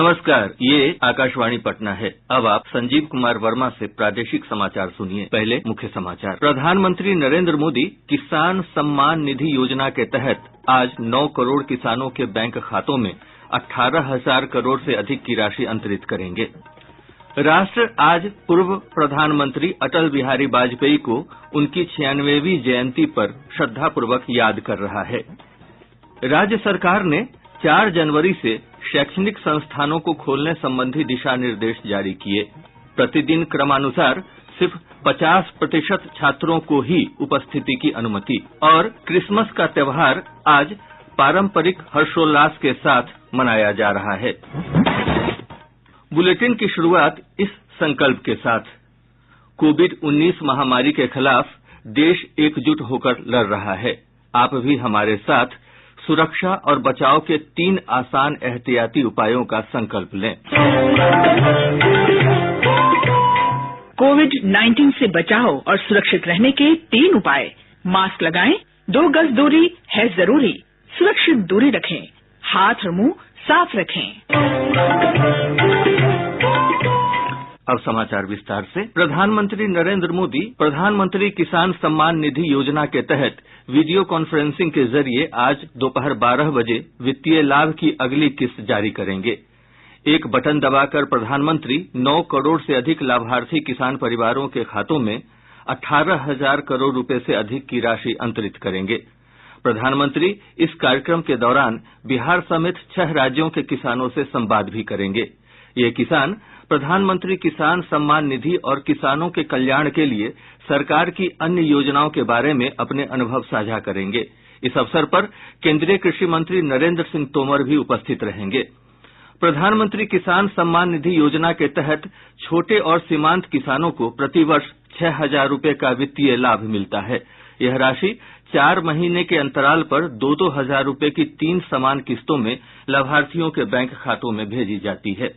नमस्कार, ये आकाशवाणी पटना है। अब आप संजीव कुमार वर्मा से प्रादेशिक समाचार सुनिए। पहले मुख्य समाचार। प्रधानमंत्री नरेंद्र मोदी किसान सम्मान निधि योजना के तहत आज 9 करोड़ किसानों के बैंक खातों में 18,000 करोड़ से अधिक की राशि अंतरित करेंगे। राष्ट्र आज पूर्व प्रधानमंत्री अटल बिहारी वाजपेयी को उनकी 96वीं जयंती पर श्रद्धापूर्वक याद कर रहा है। राज्य सरकार ने 4 जनवरी से शैक्षणिक संस्थानों को खोलने संबंधी दिशा निर्देश जारी किए। प्रतिदिन क्रमानुसार सिर्फ 50% छात्रों को ही उपस्थिति की अनुमति। और क्रिसमस का त्योहार आज पारंपरिक हर्षोल्लास के साथ मनाया जा रहा है। बुलेटिन की शुरुआत इस संकल्प के साथ। कोविड-19 महामारी के खिलाफ देश एकजुट होकर लड़ रहा है। आप भी हमारे साथ सुरक्षा और बचाव के 3 आसान एहतियाती उपायों का संकल्प लें। कोविड-19 से बचाव और सुरक्षित रहने के 3 उपाय। मास्क लगाएं, 2 गज दूरी है जरूरी, सुरक्षित दूरी रखें, हाथ और मुंह साफ रखें। अब समाचार विस्तार से। प्रधानमंत्री नरेंद्र मोदी प्रधानमंत्री किसान सम्मान निधि योजना के तहत वीडियो कॉन्फ्रेंसिंग के जरिए आज दोपहर 12 बजे वित्तीय लाभ की अगली किस्त जारी करेंगे। एक बटन दबाकर प्रधानमंत्री 9 करोड़ से अधिक लाभार्थी किसान परिवारों के खातों में 18,000 करोड़ रुपए से अधिक की राशि अंतरित करेंगे। प्रधानमंत्री इस कार्यक्रम के दौरान बिहार समेत 6 राज्यों के किसानों से संवाद भी करेंगे। ये किसान प्रधानमंत्री किसान सम्मान निधि और किसानों के कल्याण के लिए सरकार की अन्य योजनाओं के बारे में अपने अनुभव साझा करेंगे। इस अवसर पर केंद्रीय कृषि मंत्री नरेंद्र सिंह तोमर भी उपस्थित रहेंगे। प्रधानमंत्री किसान सम्मान निधि योजना के तहत छोटे और सीमांत किसानों को प्रतिवर्ष 6,000 रुपए का वित्तीय लाभ मिलता है। यह राशि 4 महीने के अंतराल पर 2-2 हजार रुपए की 3 समान किस्तों में लाभार्थियों के बैंक खातों में भेजी जाती है।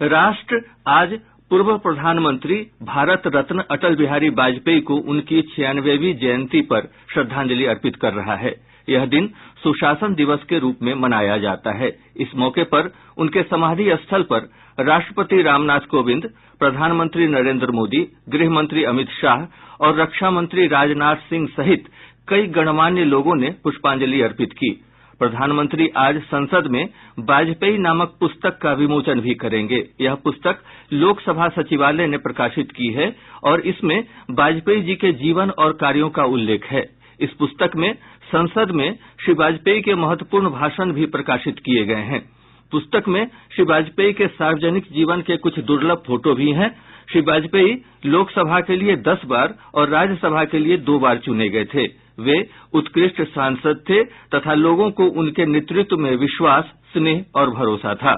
राष्ट्र आज पूर्व प्रधानमंत्री भारत रत्न अटल बिहारी वाजपेयी को उनकी 96वीं जयंती पर श्रद्धांजलि अर्पित कर रहा है। यह दिन सुशासन दिवस के रूप में मनाया जाता है। इस मौके पर उनके समाधि स्थल पर राष्ट्रपति रामनाथ कोविंद, प्रधानमंत्री नरेंद्र मोदी, गृह मंत्री अमित शाह और रक्षा मंत्री राजनाथ सिंह सहित कई गणमान्य लोगों ने पुष्पांजलि अर्पित की। प्रधानमंत्री आज संसद में वाजपेयी नामक पुस्तक का विमोचन भी करेंगे। यह पुस्तक लोकसभा सचिवालय ने प्रकाशित की है और इसमें वाजपेयी जी के जीवन और कार्यों का उल्लेख है। इस पुस्तक में संसद में श्री वाजपेयी के महत्वपूर्ण भाषण भी प्रकाशित किए गए हैं। पुस्तक में श्री वाजपेयी के सार्वजनिक जीवन के कुछ दुर्लभ फोटो भी हैं। श्री वाजपेयी लोकसभा के लिए 10 बार और राज्यसभा के लिए 2 बार चुने गए थे। वे उत्कृष्ट सांसद थे तथा लोगों को उनके नेतृत्व में विश्वास, स्नेह और भरोसा था।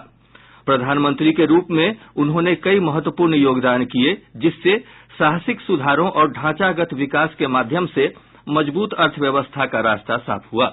प्रधानमंत्री के रूप में उन्होंने कई महत्वपूर्ण योगदान किए, जिससे साहसिक सुधारों और ढांचागत विकास के माध्यम से मजबूत अर्थव्यवस्था का रास्ता साफ हुआ।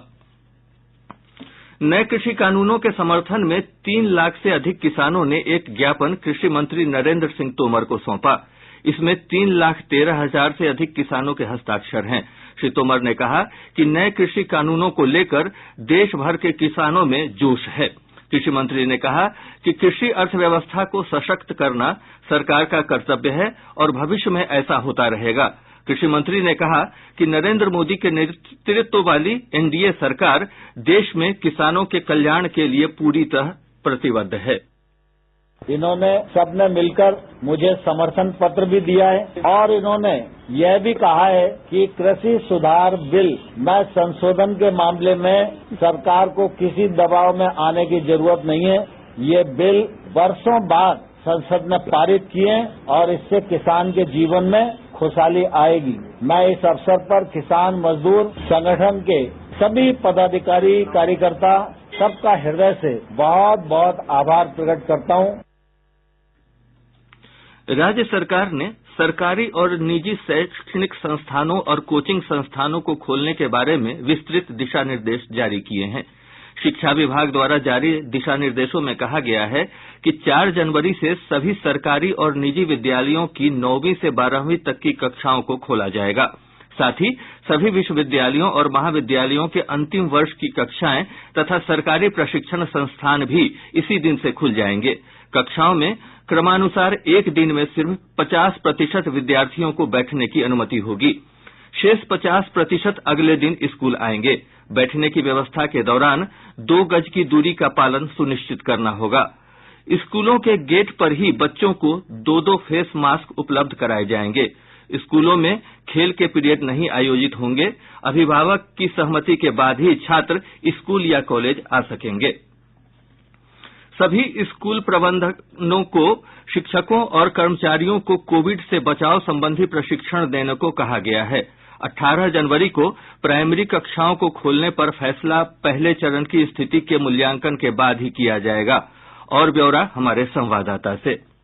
नए कृषि कानूनों के समर्थन में 3 लाख से अधिक किसानों ने एक ज्ञापन कृषि मंत्री नरेंद्र सिंह तोमर को सौंपा। इसमें 3,13,000 से अधिक किसानों के हस्ताक्षर हैं। श्री तोमर ने कहा कि नए कृषि कानूनों को लेकर देश भर के किसानों में जोश है। कृषि मंत्री ने कहा कि कृषि अर्थव्यवस्था को सशक्त करना सरकार का कर्तव्य है और भविष्य में ऐसा होता रहेगा। कृषि मंत्री ने कहा कि नरेंद्र मोदी के नेतृत्व वाली एनडीए सरकार देश में किसानों के कल्याण के लिए पूरी तरह प्रतिबद्ध है। इन्होंने सबने मिलकर मुझे समर्थन पत्र भी दिया है और इन्होंने यह भी कहा है कि कृषि सुधार बिल में संशोधन के मामले में सरकार को किसी दबाव में आने की जरूरत नहीं है। ये बिल वर्षों बाद संसद ने पारित किए और इससे किसान के जीवन में खुशहाली आएगी। मैं इस अवसर पर किसान मजदूर संगठन के सभी पदाधिकारी, कार्यकर्ता सबका हृदय से बहुत बहुत आभार प्रकट करता हूं। राज्य सरकार ने सरकारी और निजी शैक्षणिक संस्थानों और कोचिंग संस्थानों को खोलने के बारे में विस्तृत दिशा निर्देश जारी किए हैं। शिक्षा विभाग द्वारा जारी दिशा निर्देशों में कहा गया है कि 4 जनवरी से सभी सरकारी और निजी विद्यालयों की 9वीं से 12वीं तक की कक्षाओं को खोला जाएगा। साथ ही सभी विश्वविद्यालयों और महाविद्यालयों के अंतिम वर्ष की कक्षाएं तथा सरकारी प्रशिक्षण संस्थान भी इसी दिन से खुल जायेंगे। कक्षाओं में क्रमानुसार एक दिन में सिर्फ 50% विद्यार्थियों को बैठने की अनुमति होगी। शेष 50% अगले दिन स्कूल आएंगे। बैठने की व्यवस्था के दौरान 2 गज की दूरी का पालन सुनिश्चित करना होगा। स्कूलों के गेट पर ही बच्चों को 2 फेस मास्क उपलब्ध कराए जाएंगे। स्कूलों में खेल के पीरियड नहीं आयोजित होंगे। अभिभावक की सहमति के बाद ही छात्र स्कूल या कॉलेज आ सकेंगे। सभी स्कूल प्रबंधनों को शिक्षकों और कर्मचारियों को कोविड से बचाव संबंधी प्रशिक्षण देने को कहा गया है। 18 जनवरी को प्राइमरी कक्षाओं को खोलने पर फैसला पहले चरण की स्थिति के मूल्यांकन के बाद ही किया जाएगा। और ब्यौरा हमारे संवाददाता से।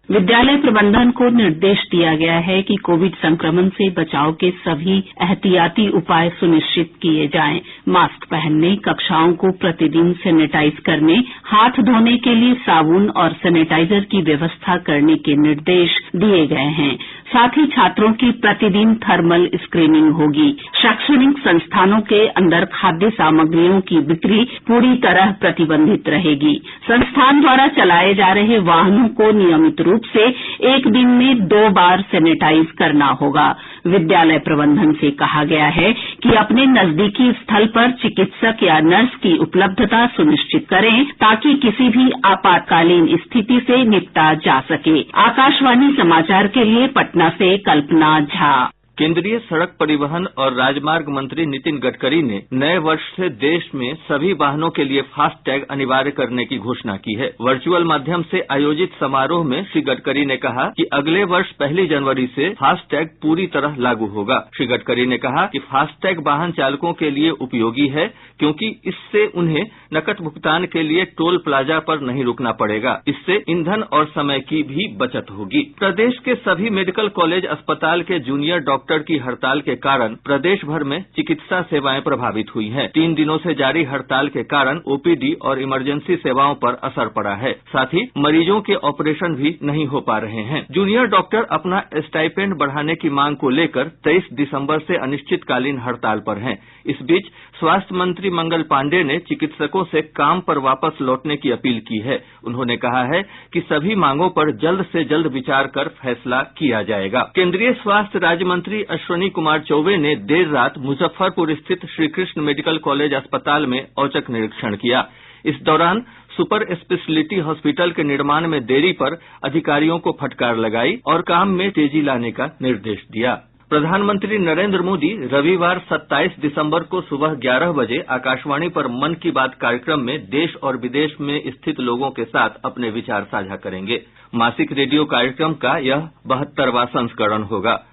विद्यालय प्रबंधन को निर्देश दिया गया है कि कोविड संक्रमण से बचाव के सभी एहतियाती उपाय सुनिश्चित किए जाएं। मास्क पहनने, कक्षाओं को प्रतिदिन सैनिटाइज करने, हाथ धोने के लिए साबुन और सैनिटाइजर की व्यवस्था करने के निर्देश दिए गए हैं। साथ ही छात्रों की प्रतिदिन थर्मल स्क्रीनिंग होगी। शैक्षणिक संस्थानों के अंदर खाद्य सामग्रियों की बिक्री पूरी तरह प्रतिबंधित रहेगी। संस्थान द्वारा चलाए जा रहे वाहनों को नियमित रूप से एक दिन में 2 बार सैनिटाइज करना होगा। विद्यालय प्रबंधन से कहा गया है कि अपने नजदीकी स्थल पर चिकित्सक या नर्स की उपलब्धता सुनिश्चित करें ताकि किसी भी आपातकालीन स्थिति से निपटा जा सके। आकाशवाणी समाचार के लिए पटना से कल्पना झा। केंद्रीय सड़क परिवहन और राजमार्ग मंत्री नितिन गडकरी ने नए वर्ष से देश में सभी वाहनों के लिए फास्टैग अनिवार्य करने की घोषणा की है। वर्चुअल माध्यम से आयोजित समारोह में श्री गडकरी ने कहा कि अगले वर्ष 1 जनवरी से फास्टैग पूरी तरह लागू होगा। श्री गडकरी ने कहा कि फास्टैग वाहन चालकों के लिए उपयोगी है क्योंकि इससे उन्हें नकद भुगतान के लिए टोल प्लाजा पर नहीं रुकना पड़ेगा। इससे ईंधन और समय की भी बचत होगी। प्रदेश के सभी मेडिकल कॉलेज अस्पताल के जूनियर डॉक्टर की हड़ताल के कारण प्रदेश भर में चिकित्सा सेवाएं प्रभावित हुई हैं। 3 दिनों से जारी हड़ताल के कारण ओपीडी और इमरजेंसी सेवाओं पर असर पड़ा है। साथ ही मरीजों के ऑपरेशन भी नहीं हो पा रहे हैं। जूनियर डॉक्टर अपना स्टाइपेंड बढ़ाने की मांग को लेकर 23 दिसंबर से अनिश्चितकालीन हड़ताल पर हैं। इस बीच स्वास्थ्य मंत्री मंगल पांडेय ने चिकित्सकों से काम पर वापस लौटने की अपील की है। उन्होंने कहा है कि सभी मांगों पर जल्द से जल्द विचार कर फैसला किया जाएगा। केंद्रीय स्वास्थ्य राज्य मंत्री अश्विनी कुमार चौबे ने देर रात मुजफ्फरपुर स्थित श्रीकृष्ण मेडिकल कॉलेज अस्पताल में औचक निरीक्षण किया। इस दौरान सुपर स्पेशलिटी हॉस्पिटल के निर्माण में देरी पर अधिकारियों को फटकार लगाई और काम में तेजी लाने का निर्देश दिया। प्रधानमंत्री नरेंद्र मोदी रविवार 27 दिसंबर को सुबह 11 बजे आकाशवाणी पर मन की बात कार्यक्रम में देश और विदेश में स्थित लोगों के साथ अपने विचार साझा करेंगे। मासिक रेडियो कार्यक्रम का यह 72वां संस्करण होगा।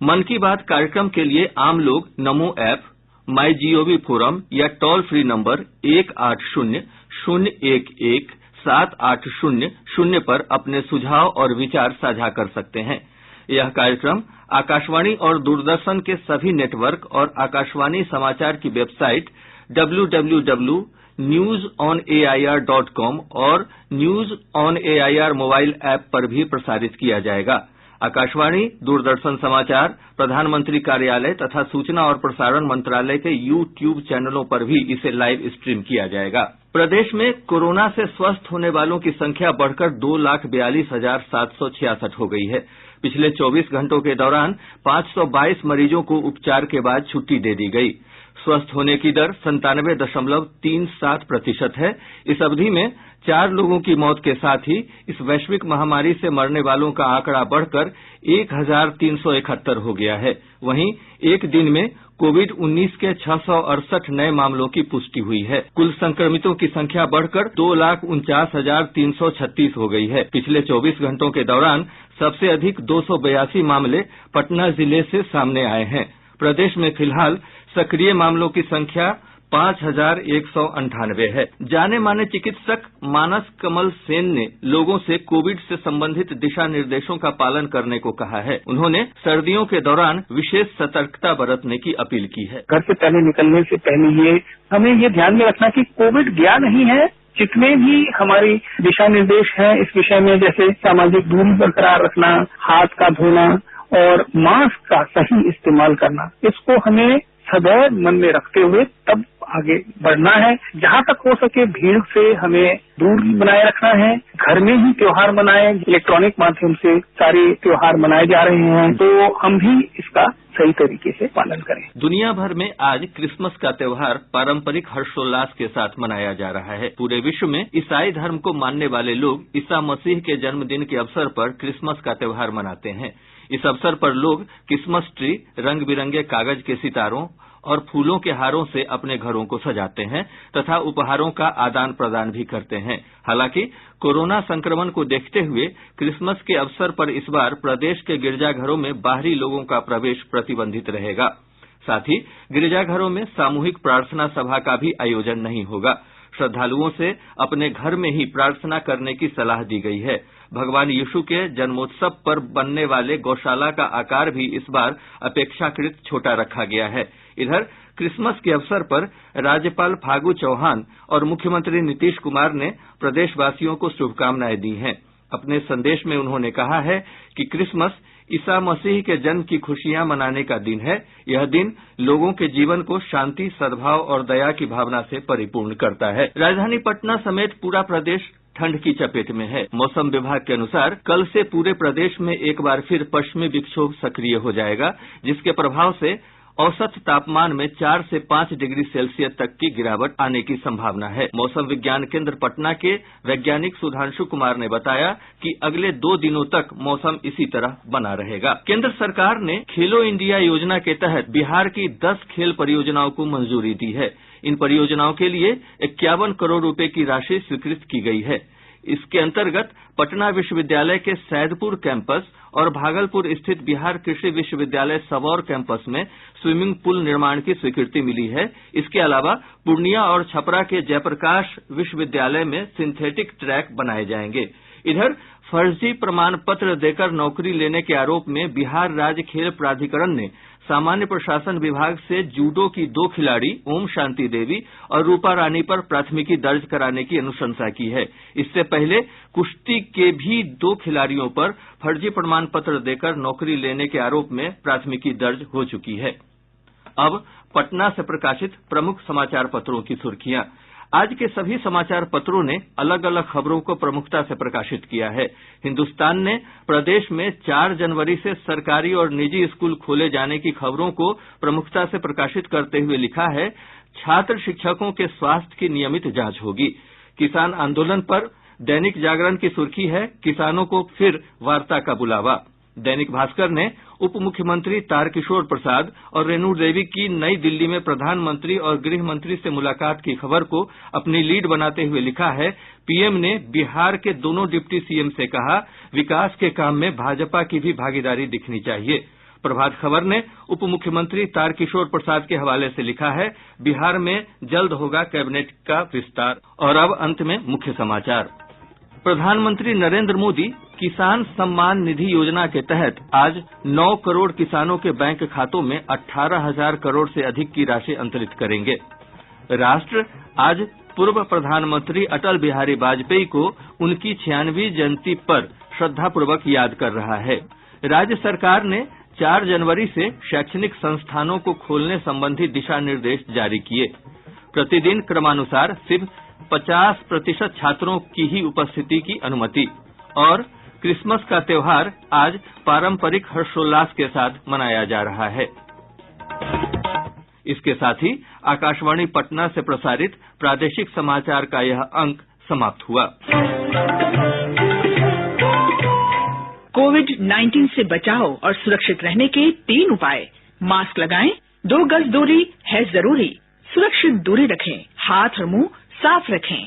मन की बात कार्यक्रम के लिए आम लोग नमो ऐप, माई जीओवी फोरम या टोल फ्री नंबर 180-011-780-0 पर अपने सुझाव और विचार साझा कर सकते हैं। यह कार्यक्रम आकाशवाणी और दूरदर्शन के सभी नेटवर्क और आकाशवाणी समाचार की वेबसाइट www.newsonair.com और news on AIR mobile app पर भी प्रसारित किया जाएगा। आकाशवाणी, दूरदर्शन समाचार, प्रधानमंत्री कार्यालय तथा सूचना और प्रसारण मंत्रालय के YouTube चैनलों पर भी इसे लाइव स्ट्रीम किया जाएगा। प्रदेश में कोरोना से स्वस्थ होने वालों की संख्या बढ़कर 2,42,766 हो गई है। पिछले 24 घंटों के दौरान 522 मरीजों को उपचार के बाद छुट्टी दे दी गई। स्वस्थ होने की दर 97.37% है। इस अवधि में 4 लोगों की मौत के साथ ही इस वैश्विक महामारी से मरने वालों का आंकड़ा बढ़कर 1,371 हो गया है। वहीं एक दिन में कोविड-19 के 668 नए मामलों की पुष्टि हुई है। कुल संक्रमितों की संख्या बढ़कर 2,49,336 हो गई है। पिछले 24 घंटों के दौरान सबसे अधिक 282 मामले पटना जिले से सामने आए हैं। प्रदेश में फिलहाल सक्रिय मामलों की संख्या 5,198 है। जाने माने चिकित्सक मानस कमल सेन ने लोगों से कोविड से संबंधित दिशा निर्देशों का पालन करने को कहा है। उन्होंने सर्दियों के दौरान विशेष सतर्कता बरतने की अपील की है। घर से पहले निकलने से पहले हमें ये ध्यान में रखना कि कोविड गया नहीं है। जितने भी हमारी दिशा निर्देश हैं इस विषय में, जैसे सामाजिक दूरी बरकरार रखना, हाथ का धोना और मास्क का सही इस्तेमाल करना, इसको हमें सदैव मन में रखते हुए तब आगे बढ़ना है। जहां तक हो सके भीड़ से हमें दूरी बनाए रखना है। घर में ही त्योहार मनाएं, इलेक्ट्रॉनिक माध्यम से सारे त्योहार मनाए जा रहे हैं, तो हम भी इसका सही तरीके से पालन करें। दुनिया भर में आज क्रिसमस का त्योहार पारंपरिक हर्षोल्लास के साथ मनाया जा रहा है। पूरे विश्व में ईसाई धर्म को मानने वाले लोग ईसा मसीह के जन्मदिन के अवसर पर क्रिसमस का त्योहार मनाते हैं। इस अवसर पर लोग क्रिसमस ट्री, रंग बिरंगे कागज के सितारों और फूलों के हारों से अपने घरों को सजाते हैं तथा उपहारों का आदान प्रदान भी करते हैं। हालांकि कोरोना संक्रमण को देखते हुए क्रिसमस के अवसर पर इस बार प्रदेश के गिरजाघरों में बाहरी लोगों का प्रवेश प्रतिबंधित रहेगा। साथ ही गिरजाघरों में सामूहिक प्रार्थना सभा का भी आयोजन नहीं होगा। श्रद्धालुओं से अपने घर में ही प्रार्थना करने की सलाह दी गई है। भगवान यीशु के जन्मोत्सव पर बनने वाले गौशाला का आकार भी इस बार अपेक्षाकृत छोटा रखा गया है। इधर क्रिसमस के अवसर पर राज्यपाल फागू चौहान और मुख्यमंत्री नीतीश कुमार ने प्रदेशवासियों को शुभकामनाएं दी हैं। अपने संदेश में उन्होंने कहा है कि क्रिसमस ईसा मसीह के जन्म की खुशियां मनाने का दिन है। यह दिन लोगों के जीवन को शांति, सद्भाव और दया की भावना से परिपूर्ण करता है। राजधानी पटना समेत पूरा प्रदेश ठंड की चपेट में है। मौसम विभाग के अनुसार कल से पूरे प्रदेश में एक बार फिर पश्चिमी विक्षोभ सक्रिय हो जाएगा, जिसके प्रभाव से औसत तापमान में 4 से 5 डिग्री सेल्सियस तक की गिरावट आने की संभावना है। मौसम विज्ञान केंद्र पटना के वैज्ञानिक सुधांशु कुमार ने बताया कि अगले 2 दिनों तक मौसम इसी तरह बना रहेगा। केंद्र सरकार ने खेलो इंडिया योजना के तहत बिहार की 10 खेल परियोजनाओं को मंजूरी दी है। इन परियोजनाओं के लिए 51 करोड़ रुपए की राशि स्वीकृत की गई है। इसके अंतर्गत पटना विश्वविद्यालय के सैदपुर कैंपस और भागलपुर स्थित बिहार कृषि विश्वविद्यालय सबौर कैंपस में स्विमिंग पूल निर्माण की स्वीकृति मिली है। इसके अलावा पूर्णिया और छपरा के जयप्रकाश विश्वविद्यालय में सिंथेटिक ट्रैक बनाए जाएंगे। इधर फर्जी प्रमाण पत्र देकर नौकरी लेने के आरोप में बिहार राज्य खेल प्राधिकरण ने सामान्य प्रशासन विभाग से जूडो की 2 खिलाड़ी ओम शांति देवी और रूपा रानी पर प्राथमिकी दर्ज कराने की अनुशंसा की है। इससे पहले कुश्ती के भी 2 खिलाड़ियों पर फर्जी प्रमाण पत्र देकर नौकरी लेने के आरोप में प्राथमिकी दर्ज हो चुकी है। अब पटना से प्रकाशित प्रमुख समाचार पत्रों की सुर्खियां। आज के सभी समाचार पत्रों ने अलग अलग खबरों को प्रमुखता से प्रकाशित किया है। हिन्दुस्तान ने प्रदेश में 4 जनवरी से सरकारी और निजी स्कूल खोले जाने की खबरों को प्रमुखता से प्रकाशित करते हुए लिखा है, छात्र शिक्षकों के स्वास्थ्य की नियमित जांच होगी। किसान आंदोलन पर दैनिक जागरण की सुर्खी है, किसानों को फिर वार्ता का बुलावा। दैनिक भास्कर ने उप मुख्यमंत्री तारकिशोर प्रसाद और रेणु देवी की नई दिल्ली में प्रधानमंत्री और गृह मंत्री से मुलाकात की खबर को अपनी लीड बनाते हुए लिखा है, पीएम ने बिहार के दोनों डिप्टी सीएम से कहा, विकास के काम में भाजपा की भी भागीदारी दिखनी चाहिए। प्रभात खबर ने उप मुख्यमंत्री तारकिशोर प्रसाद के हवाले से लिखा है, बिहार में जल्द होगा कैबिनेट का विस्तार। और अब अंत में मुख्य समाचार। प्रधानमंत्री नरेंद्र मोदी किसान सम्मान निधि योजना के तहत आज 9 करोड़ किसानों के बैंक खातों में 18,000 करोड़ से अधिक की राशि अंतरित करेंगे। राष्ट्र आज पूर्व प्रधानमंत्री अटल बिहारी वाजपेयी को उनकी 96वीं जयंती पर श्रद्धापूर्वक याद कर रहा है। राज्य सरकार ने 4 जनवरी से शैक्षणिक संस्थानों को खोलने संबंधी दिशा निर्देश जारी किए। प्रतिदिन क्रमानुसार सिर्फ 50% छात्रों की ही उपस्थिति की अनुमति। और क्रिसमस का त्योहार आज पारंपरिक हर्षोल्लास के साथ मनाया जा रहा है। इसके साथ ही आकाशवाणी पटना से प्रसारित प्रादेशिक समाचार का यह अंक समाप्त हुआ। कोविड-19 से बचाव और सुरक्षित रहने के 3 उपाय। मास्क लगाएं, 2 गज दूरी है जरूरी, सुरक्षित दूरी रखें, हाथ और मुंह साफ रखें।